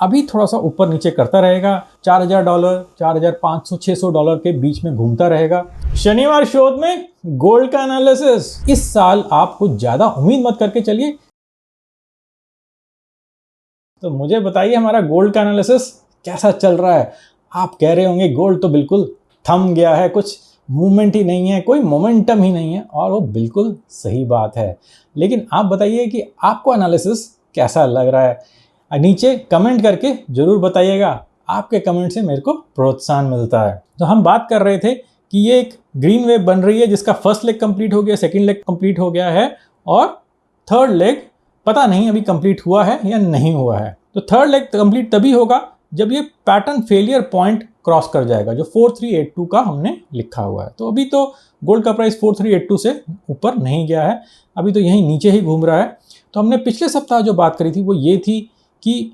अभी थोड़ा सा ऊपर नीचे करता रहेगा, $4000, 4500, $600 के बीच में घूमता रहेगा। शनिवार शोध में गोल्ड का एनालिसिस। इस साल आप कुछ ज्यादा उम्मीद मत करके चलिए। तो मुझे बताइए हमारा गोल्ड का एनालिसिस कैसा चल रहा है। आप कह रहे होंगे गोल्ड तो बिल्कुल थम गया है, कुछ मूवमेंट ही नहीं है, कोई मोमेंटम ही नहीं है, और वो बिल्कुल सही बात है। लेकिन आप बताइए कि आपको एनालिसिस कैसा लग रहा है। नीचे कमेंट करके जरूर बताइएगा, आपके कमेंट से मेरे को प्रोत्साहन मिलता है। तो हम बात कर रहे थे कि ये एक ग्रीन वेव बन रही है जिसका फर्स्ट लेग कंप्लीट हो गया, सेकंड लेग कंप्लीट हो गया है, और थर्ड लेग पता नहीं अभी कंप्लीट हुआ है या नहीं हुआ है। तो थर्ड लेग कंप्लीट तभी होगा जब ये पैटर्न फेलियर पॉइंट क्रॉस कर जाएगा, जो 4382 का हमने लिखा हुआ है। तो अभी तो गोल्ड का प्राइस 4382 से ऊपर नहीं गया है, अभी तो यहीं नीचे ही घूम रहा है। तो हमने पिछले सप्ताह जो बात करी थी वो ये थी कि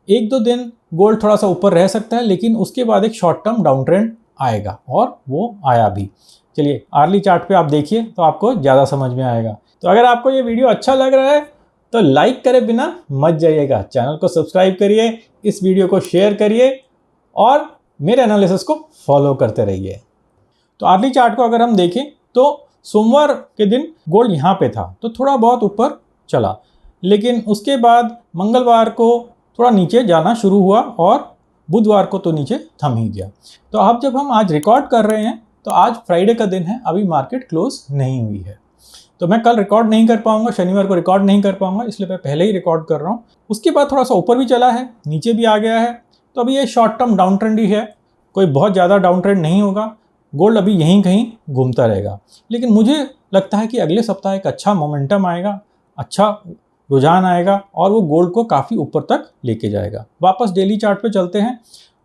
1-2 दिन गोल्ड थोड़ा सा ऊपर रह सकता है, लेकिन उसके बाद एक शॉर्ट टर्म डाउन ट्रेंड आएगा, और वो आया भी। चलिए आर्ली चार्ट पे आप देखिए तो आपको ज़्यादा समझ में आएगा। तो अगर आपको ये वीडियो अच्छा लग रहा है तो लाइक करे बिना मत जाइएगा, चैनल को सब्सक्राइब करिए, इस वीडियो को शेयर करिए और मेरे एनालिसिस को फॉलो करते रहिए। तो आर्ली चार्ट को अगर हम देखें तो सोमवार के दिन गोल्ड यहाँ पे था, तो थोड़ा बहुत ऊपर चला, लेकिन उसके बाद मंगलवार को थोड़ा नीचे जाना शुरू हुआ और बुधवार को तो नीचे थम ही गया। तो अब जब हम आज रिकॉर्ड कर रहे हैं तो आज फ्राइडे का दिन है, अभी मार्केट क्लोज नहीं हुई है, तो मैं कल रिकॉर्ड नहीं कर पाऊंगा, शनिवार को रिकॉर्ड नहीं कर पाऊंगा, इसलिए मैं पहले ही रिकॉर्ड कर रहा हूँ। उसके बाद थोड़ा सा ऊपर भी चला है, नीचे भी आ गया है, तो अभी ये शॉर्ट टर्म डाउन ट्रेंड ही है, कोई बहुत ज़्यादा डाउन ट्रेंड नहीं होगा। गोल्ड अभी यहीं कहीं घूमता रहेगा, लेकिन मुझे लगता है कि अगले सप्ताह एक अच्छा मोमेंटम आएगा, अच्छा रुझान आएगा, और वो गोल्ड को काफ़ी ऊपर तक लेके जाएगा। वापस डेली चार्ट पे चलते हैं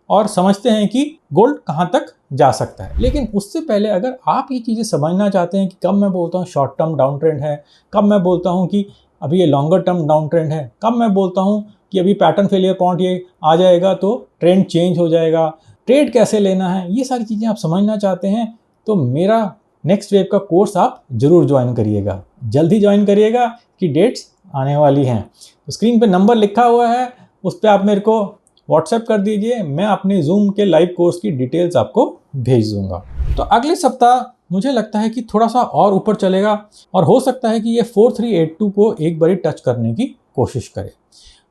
और समझते हैं कि गोल्ड कहाँ तक जा सकता है। लेकिन उससे पहले अगर आप ये चीज़ें समझना चाहते हैं कि कब मैं बोलता हूँ शॉर्ट टर्म डाउन ट्रेंड है, कब मैं बोलता हूँ कि अभी ये लॉन्गर टर्म डाउन ट्रेंड है, कब मैं बोलता हूँ कि अभी पैटर्न फेलियर पॉइंट ये आ जाएगा तो ट्रेंड चेंज हो जाएगा, ट्रेड कैसे लेना है, ये सारी चीज़ें आप समझना चाहते हैं तो मेरा नेक्स्ट वेव का कोर्स आप जरूर ज्वाइन करिएगा, जल्दी ज्वाइन करिएगा कि डेट्स आने वाली हैं। तो स्क्रीन पे नंबर लिखा हुआ है, उस पर आप मेरे को व्हाट्सएप कर दीजिए, मैं अपने जूम के लाइव कोर्स की डिटेल्स आपको भेज दूंगा। तो अगले सप्ताह मुझे लगता है कि थोड़ा सा और ऊपर चलेगा, और हो सकता है कि ये 4382 को एक बारी टच करने की कोशिश करे,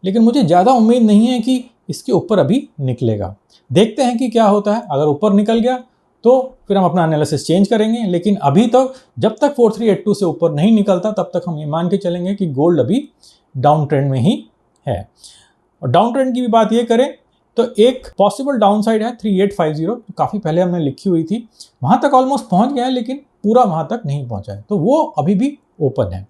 लेकिन मुझे ज़्यादा उम्मीद नहीं है कि इसके ऊपर अभी निकलेगा। देखते हैं कि क्या होता है, अगर ऊपर निकल गया तो फिर हम अपना एनालिसिस चेंज करेंगे, लेकिन अभी तक जब तक 4382 से ऊपर नहीं निकलता तब तक हम ये मान के चलेंगे कि गोल्ड अभी डाउन ट्रेंड में ही है। और डाउन ट्रेंड की भी बात ये करें तो एक पॉसिबल डाउन साइड है 3850, तो काफ़ी पहले हमने लिखी हुई थी, वहाँ तक ऑलमोस्ट पहुँच गया है, लेकिन पूरा वहाँ तक नहीं पहुँचा है, तो वो अभी भी ओपन है।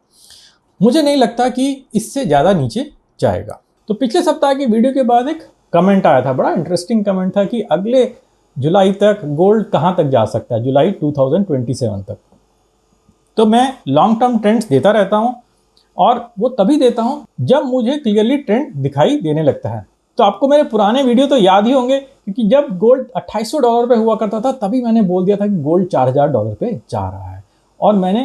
मुझे नहीं लगता कि इससे ज़्यादा नीचे जाएगा। तो पिछले सप्ताह की वीडियो के बाद एक कमेंट आया था, बड़ा इंटरेस्टिंग कमेंट था कि अगले जुलाई तक गोल्ड कहाँ तक जा सकता है, जुलाई 2027 तक। तो मैं लॉन्ग टर्म ट्रेंड्स देता रहता हूँ, और वो तभी देता हूँ जब मुझे क्लियरली ट्रेंड दिखाई देने लगता है। तो आपको मेरे पुराने वीडियो तो याद ही होंगे, क्योंकि जब गोल्ड $2800 पे हुआ करता था तभी मैंने बोल दिया था कि गोल्ड $4000 पे जा रहा है, और मैंने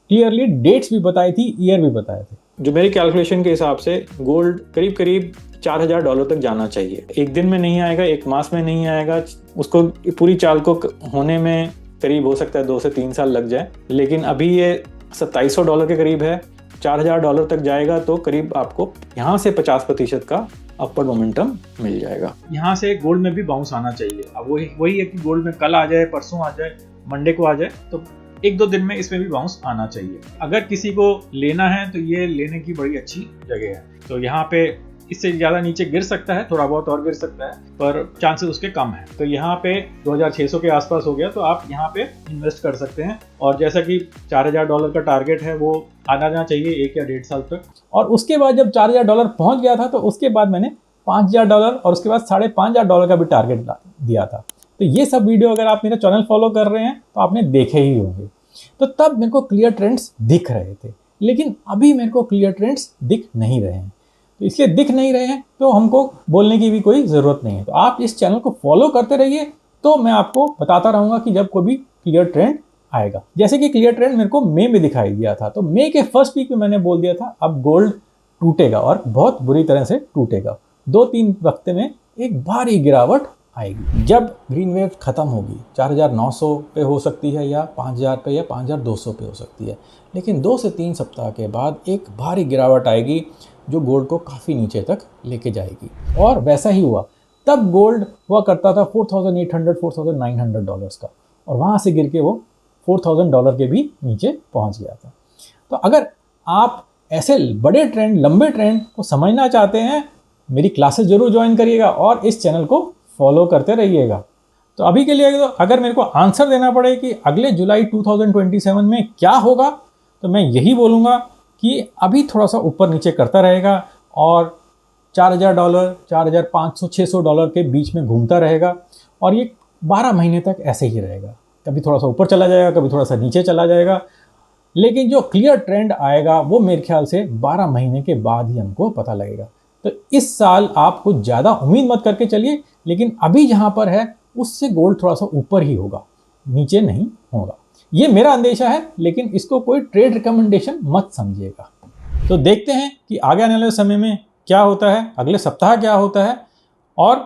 क्लियरली डेट्स भी बताई थी, ईयर भी बताए थे। जो मेरी कैलकुलेशन के हिसाब से गोल्ड करीब करीब $4000 तक जाना चाहिए। एक दिन में नहीं आएगा, एक मास में नहीं आएगा, उसको पूरी चाल को होने में करीब हो सकता है 2 से 3 साल लग जाए, लेकिन अभी ये $2700 के करीब है, $4000 तक जाएगा तो करीब आपको यहाँ से 50% का अपर मोमेंटम मिल जाएगा। यहाँ से गोल्ड में भी बाउंस आना चाहिए। अब वही है कि गोल्ड में कल आ जाए, परसों आ जाए, मंडे को आ जाए, तो 1-2 दिन में इसमें भी बाउंस आना चाहिए। अगर किसी को लेना है तो ये लेने की बड़ी अच्छी जगह है। तो यहाँ पे इससे ज़्यादा नीचे गिर सकता है, थोड़ा बहुत और गिर सकता है, पर चांसेस उसके कम हैं। तो यहाँ पे 2600 के आसपास हो गया, तो आप यहाँ पे इन्वेस्ट कर सकते हैं। और जैसा कि $4000 का टारगेट है वो आना चाहिए 1 या 1.5 साल तक। और उसके बाद जब $4000 पहुँच गया था तो उसके बाद मैंने $5000 और उसके बाद $5500 का भी टारगेट दिया था। तो ये सब वीडियो अगर आप मेरा चैनल फॉलो कर रहे हैं तो आपने देखे ही होंगे। तो तब मेरे को क्लियर ट्रेंड्स दिख रहे थे, लेकिन अभी मेरे को क्लियर ट्रेंड्स दिख नहीं रहे हैं। तो इसलिए दिख नहीं रहे हैं तो हमको बोलने की भी कोई ज़रूरत नहीं है। तो आप इस चैनल को फॉलो करते रहिए, तो मैं आपको बताता रहूँगा कि जब कोई भी क्लियर ट्रेंड आएगा। जैसे कि क्लियर ट्रेंड मेरे को मई में दिखाई दिया था, तो मई के फर्स्ट वीक में मैंने बोल दिया था अब गोल्ड टूटेगा और बहुत बुरी तरह से टूटेगा। 2-3 हफ्ते में एक भारी गिरावट आएगी। जब ग्रीन वेव ख़त्म होगी 4,900 पे हो सकती है या 5,000 पे या 5,200 पे हो सकती है, लेकिन 2 से 3 सप्ताह के बाद एक भारी गिरावट आएगी जो गोल्ड को काफ़ी नीचे तक लेके जाएगी। और वैसा ही हुआ। तब गोल्ड हुआ करता था $4,800 $4,900 का, और वहाँ से गिर के वो $4,000 के भी नीचे पहुँच गया था। तो अगर आप ऐसे बड़े ट्रेंड, लंबे ट्रेंड को समझना चाहते हैं, मेरी क्लासेस जरूर ज्वाइन करिएगा और इस चैनल को फॉलो करते रहिएगा। तो अभी के लिए तो अगर मेरे को आंसर देना पड़े कि अगले जुलाई 2027 में क्या होगा, तो मैं यही बोलूँगा कि अभी थोड़ा सा ऊपर नीचे करता रहेगा और $4,000, $4,500, $600 के बीच में घूमता रहेगा, और ये 12 महीने तक ऐसे ही रहेगा। कभी थोड़ा सा ऊपर चला जाएगा, कभी थोड़ा सा नीचे चला जाएगा, लेकिन जो क्लियर ट्रेंड आएगा वो मेरे ख्याल से 12 महीने के बाद ही हमको पता लगेगा। तो इस साल आप कुछ ज़्यादा उम्मीद मत करके चलिए, लेकिन अभी जहाँ पर है उससे गोल्ड थोड़ा सा ऊपर ही होगा, नीचे नहीं होगा। ये मेरा अंदेशा है, लेकिन इसको कोई ट्रेड रिकमेंडेशन मत समझिएगा। तो देखते हैं कि आगे आने वाले समय में क्या होता है, अगले सप्ताह क्या होता है, और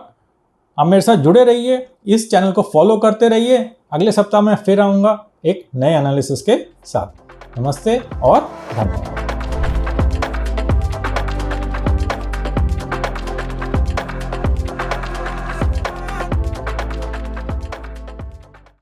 आप मेरे साथ जुड़े रहिए, इस चैनल को फॉलो करते रहिए। अगले सप्ताह में फिर आऊँगा एक नए एनालिसिस के साथ। नमस्ते और धन्यवाद।